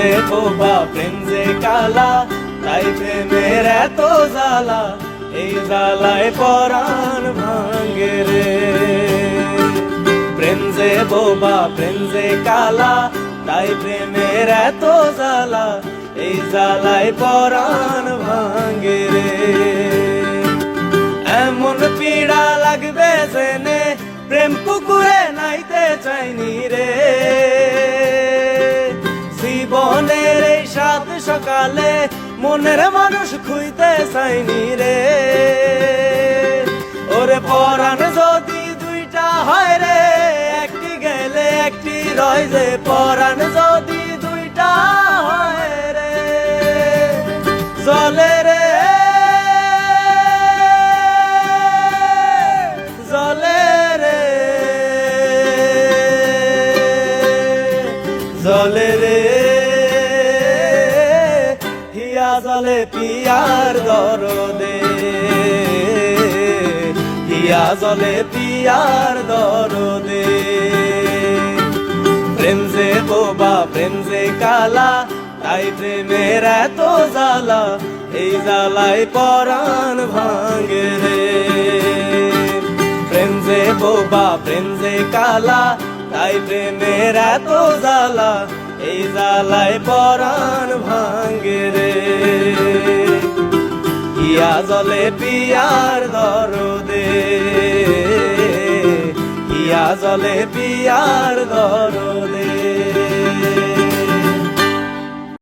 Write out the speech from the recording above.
যে বোবা প্রেম যে কালা, তাই প্রেমের এত জ্বালা, এই জ্বালায় পরাণ ভাঙে রে। প্রেম যে বোবা প্রেম যে কালা, তাই প্রেমের এত জ্বালা, এই জ্বালায় পরাণ ভাঙে রে। এমন পীড়া লাগবে জেনে প্রেম পুকুরে নাইতে চাইনি রে। জীবনের এই সাত সকালে মনের মানুষ খুঁজতে চাইনি রে। ওরে পরাণ যদি দুইটা হয় রে, একটি গেলে একটি রয় যে। পরাণ যদি দুইটা হয় রে, জলে রে জলে রে জলে রে, হিয়া জলে পিয়ার দরদে, হিয়া জলে পিয়ার দরদে। প্রেম যে বোবা প্রেম যে কালা, তাই প্রেমের এত জ্বালা, এই জ্বালায় পরাণ ভাঙে রে। প্রেম যে বোবা প্রেম যে কালা, তাই প্রেমের এত জ্বালা, এই জ্বালায় পরাণ ভাঙে রে। হিয়া জলে পিয়ার দরদে, হিয়া জলে পিয়ার দরদে।